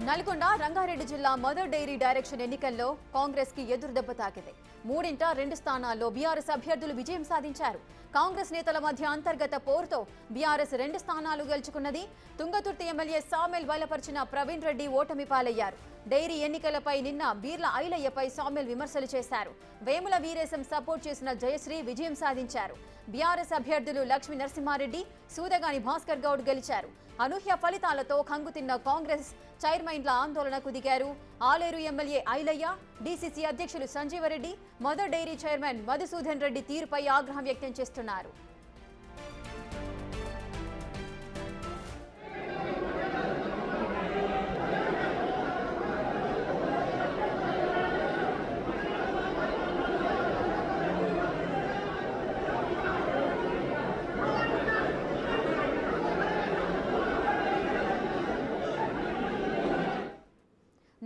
నల్గొండ రంగారెడ్డి జిల్లా mother dairy direction ఎన్నికల్లో కాంగ్రెస్ కి ఎదురుదెబ్బ తాకింది. 2 స్థానాల్లో బీఆర్ఎస్ అభ్యర్థులు విజయం సాధించారు. కాంగ్రెస్ నేతల మధ్య అంతర్గత పోరుతో బీఆర్ఎస్ 2 స్థానాలు గెలుచుకున్నది. తుంగతుర్తి ఎమ్మెల్యే సామెల్ బలపరిచిన ప్రవీణ్ రెడ్డి ఓటమి పాలయ్యారు. డైరీ ఎన్నికలపై నిన్న బీర్ల ఐలయ్యపై సామెల్ విమర్శలు చేశారు. వేముల వీరేశం సపోర్ట్ చేసిన జయశ్రీ విజయం సాధించారు. బీఆర్ఎస్ అభ్యర్థులు లక్ష్మీ నరసింహారెడ్డి, సూదగాని భాస్కర్ గౌడ్ గెలిచారు. అనూహ్య ఫలితాలతో కంగుతిన్న కాంగ్రెస్ చైర్మన్ల ఆందోళనకు దిగారు. ఆలేరు ఎమ్మెల్యే ఐలయ్య, డీసీసీ అధ్యక్షులు Sanjeevareddy, mother dairy chairman Madhusudan Reddy తీరుపై ఆగ్రహం వ్యక్తం చేస్తున్నారు.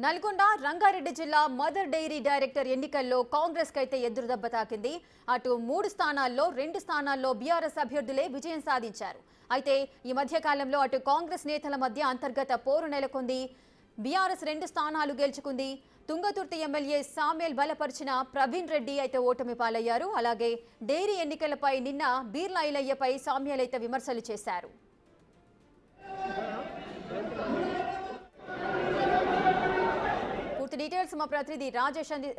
నల్గొండ రంగారెడ్డి జిల్లా మదర్ డైరీ డైరెక్టర్ ఎన్నికల్లో కాంగ్రెస్ కైతే ఎదురుదెబ్బ తాకింది. అటు 3 స్థానాల్లో 2 స్థానాల్లో బీఆర్ఎస్ అభ్యర్థులే విజయం సాధించారు. అయితే ఈ మధ్య కాలంలో అటు కాంగ్రెస్ నేతల మధ్య అంతర్గత పోరు నెలకొంది. బీఆర్ఎస్ 2 స్థానాలు గెలుచుకుంది. తుంగతుర్తి ఎమ్మెల్యే సామెల్ బలపరిచిన ప్రవీణ్ రెడ్డి అయితే ఓటమి పాలయ్యారు. అలాగే డైరీ ఎన్నికలపై నిన్న బీర్ల ఐలయ్యపై సామ్యాల్ అయితే విమర్శలు చేశారు. డీటెయిల్స్ మా ప్రతినిధి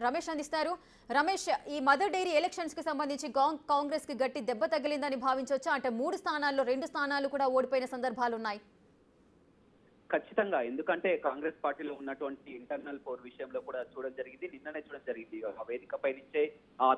రమేష్ అందిస్తారు. రమేష్, ఈ మదర్ డైరీ ఎలక్షన్స్ కి సంబంధించి కాంగ్రెస్ కి గట్టి దెబ్బ తగిలిందని భావించవచ్చా? అంటే 3 స్థానాల్లో 2 స్థానాలు కూడా ఓడిపోయిన సందర్భాలు ఉన్నాయి. ఖచ్చితంగా, ఎందుకంటే కాంగ్రెస్ పార్టీలో ఉన్నటువంటి ఇంటర్నల్ పోర్ విషయంలో కూడా చూడడం జరిగింది. నిన్ననే చూడడం జరిగింది. ఆ వేదికపై నుంచే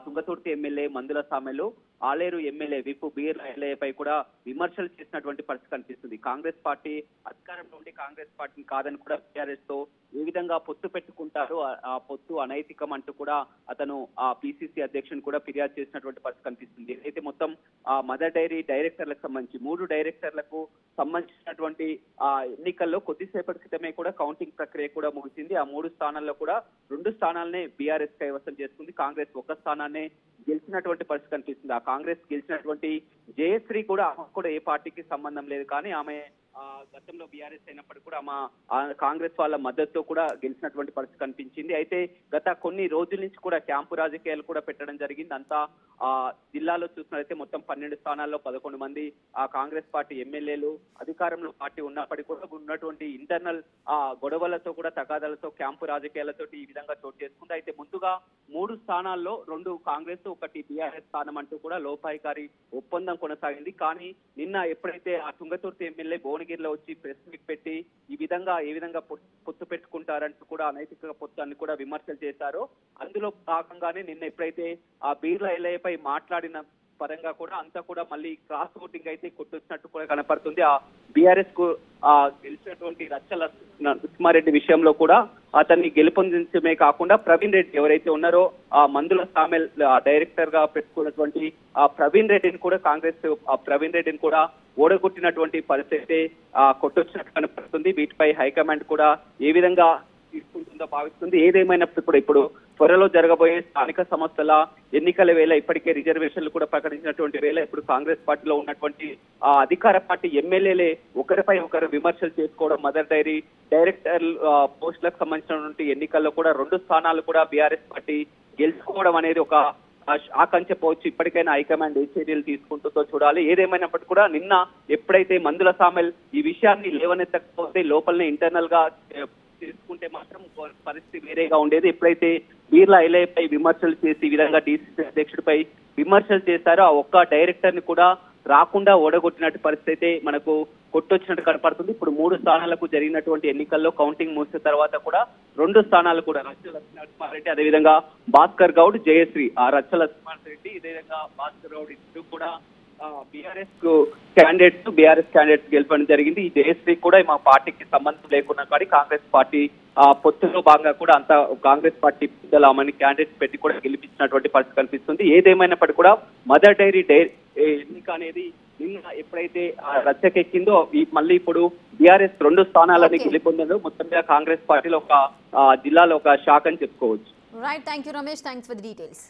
తుంగతుర్తి ఎమ్మెల్యే మందుల సామెలు, ఆలేరు ఎమ్మెల్యే విపు బీర్ ఎల్ఏపై కూడా విమర్శలు చేసినటువంటి పరిస్థితి కనిపిస్తుంది. కాంగ్రెస్ పార్టీ అధికారంలో ఉండి కాంగ్రెస్ పార్టీని కాదని కూడా టీఆర్ఎస్ తో ఏ విధంగా పొత్తు పెట్టుకుంటారు, ఆ పొత్తు అనైతికం అంటూ కూడా అతను ఆ పిసిసి అధ్యక్షుని కూడా ఫిర్యాదు చేసినటువంటి పరిస్థితి కనిపిస్తుంది. అయితే మొత్తం ఆ మదర్ డైరీ డైరెక్టర్లకు సంబంధించి 3 డైరెక్టర్లకు సంబంధించినటువంటి ఆ ఎన్నికల్లో కొద్దిసేపటి క్రితమే కూడా కౌంటింగ్ ప్రక్రియ కూడా ముగిసింది. ఆ 3 స్థానాల్లో కూడా 2 స్థానాలనే బీఆర్ఎస్ కైవసం చేసుకుంది. కాంగ్రెస్ 1 స్థానాన్నే గెలిచినటువంటి పరిస్థితి కనిపిస్తుంది. ఆ కాంగ్రెస్ గెలిచినటువంటి జయశ్రీ కూడా ఏ పార్టీకి సంబంధం లేదు, కానీ ఆమె గతంలో బీఆర్ఎస్ అయినప్పటికీ కూడా కాంగ్రెస్ వాళ్ళ మద్దతుతో కూడా గెలిచినటువంటి పరిస్థితి కనిపించింది. అయితే గత కొన్ని రోజుల నుంచి కూడా క్యాంపు రాజకీయాలు కూడా పెట్టడం జరిగింది. అంతా జిల్లాలో చూసినట్లయితే మొత్తం 12 స్థానాల్లో 11 మంది ఆ కాంగ్రెస్ పార్టీ ఎమ్మెల్యేలు అధికారంలో పార్టీ ఉన్నప్పటికీ కూడా ఉన్నటువంటి ఇంటర్నల్ గొడవలతో కూడా తగాదాలతో క్యాంపు రాజకీయాలతో ఈ విధంగా చోటు చేసుకుంది. అయితే ముందుగా 3 స్థానాల్లో 2 కాంగ్రెస్ 1 బీఆర్ఎస్ స్థానం అంటూ కూడా లోపాయికారి ఒప్పందం కొనసాగింది. కానీ నిన్న ఎప్పుడైతే ఆ తుంగతుర్తి ఎమ్మెల్యే భువనగిరిలో వచ్చి ప్రెస్ మీట్ పెట్టి ఏ విధంగా పొత్తు పెట్టుకుంటారంటూ కూడా అనైతిక పొత్తు అని కూడా విమర్శలు చేశారో, అందులో భాగంగానే నిన్న ఎప్పుడైతే ఆ బీర్ల ఎల్ఐపై మాట్లాడిన పరంగా కూడా అంతా కూడా మళ్ళీ క్రాస్ ఓటింగ్ అయితే కొట్టొచ్చినట్టు కూడా కనపడుతుంది. ఆ బీఆర్ఎస్ కు గెలిచినటువంటి రచ్చల నరసింహారెడ్డి విషయంలో కూడా అతన్ని గెలుపొందించడమే కాకుండా ప్రవీణ్ రెడ్డి ఎవరైతే ఉన్నారో ఆ మందుల సామెల్ డైరెక్టర్ గా పెట్టుకున్నటువంటి ఆ ప్రవీణ్ రెడ్డిని కూడా కాంగ్రెస్ ప్రవీణ్ రెడ్డిని కూడా ఓడగొట్టినటువంటి పరిస్థితి కొట్టొచ్చినట్టు కనపడుతుంది. వీటిపై హైకమాండ్ కూడా ఏ విధంగా తీసుకుంటుందో భావిస్తుంది. ఏదేమైనప్పుడు కూడా ఇప్పుడు త్వరలో జరగబోయే స్థానిక సంస్థల ఎన్నికల వేళ ఇప్పటికే రిజర్వేషన్లు కూడా ప్రకటించినటువంటి వేళ ఇప్పుడు కాంగ్రెస్ పార్టీలో ఉన్నటువంటి అధికార పార్టీ ఎమ్మెల్యేలే ఒకరిపై ఒకరు విమర్శలు చేసుకోవడం, మదర్ డైరీ డైరెక్టర్ పోస్టులకు సంబంధించినటువంటి ఎన్నికల్లో కూడా 2 స్థానాలు కూడా బీఆర్ఎస్ పార్టీ గెలుచుకోవడం అనేది ఒక ఆకాంక్షపోవచ్చు. ఇప్పటికైనా హైకమాండ్ ఏ చర్యలు తీసుకుంటుందో చూడాలి. ఏదేమైనప్పటికీ కూడా నిన్న ఎప్పుడైతే మందుల సామెల్ ఈ విషయాన్ని లేవనెత్తకపోతే లోపలనే ఇంటర్నల్ గా తీసుకుంటే మాత్రం పరిస్థితి వేరేగా ఉండేది. ఎప్పుడైతే బీర్ల ఐలయ్యపై విమర్శలు చేసి ఈ విధంగా డీసీసీ అధ్యక్షుడిపై విమర్శలు చేశారో ఆ ఒక్క డైరెక్టర్ ని కూడా రాకుండా ఓడగొట్టినట్టు పరిస్థితి అయితే మనకు కొట్టొచ్చినట్టు కనపడుతుంది. ఇప్పుడు 3 స్థానాలకు జరిగినటువంటి ఎన్నికల్లో కౌంటింగ్ ముగిసిన తర్వాత కూడా 2 స్థానాలు కూడా రచ్చల నరసింహారెడ్డి అదేవిధంగా భాస్కర్ గౌడ్, జయశ్రీ ఆ రచ్చల నరసింహారెడ్డి ఇదేవిధంగా భాస్కర్ గౌడ్ ఇద్దరు కూడా బీఆర్ఎస్ క్యాండిడేట్స్ గెలపడం జరిగింది. ఈ జయశ్రీ కూడా మా పార్టీకి సంబంధం లేకున్నా కానీ కాంగ్రెస్ పార్టీ పొత్తులో భాగంగా కూడా అంతా కాంగ్రెస్ పార్టీ పెద్దలు ఆమెని క్యాండిడేట్స్ పెట్టి కూడా గెలిపించినటువంటి పరిస్థితి కనిపిస్తుంది. ఏదేమైనప్పటికీ కూడా మదర్ డైరీ ఎన్నిక అనేది నిన్న ఎప్పుడైతే రచ్చకెక్కిందో మళ్ళీ ఇప్పుడు బీఆర్ఎస్ 2 స్థానాలని గెలుపొందిందో మొత్తం మీద కాంగ్రెస్ పార్టీలో ఒక జిల్లాలో ఒక షాక్ అని చెప్పుకోవచ్చు. Right, thank you Ramesh, thanks for the details.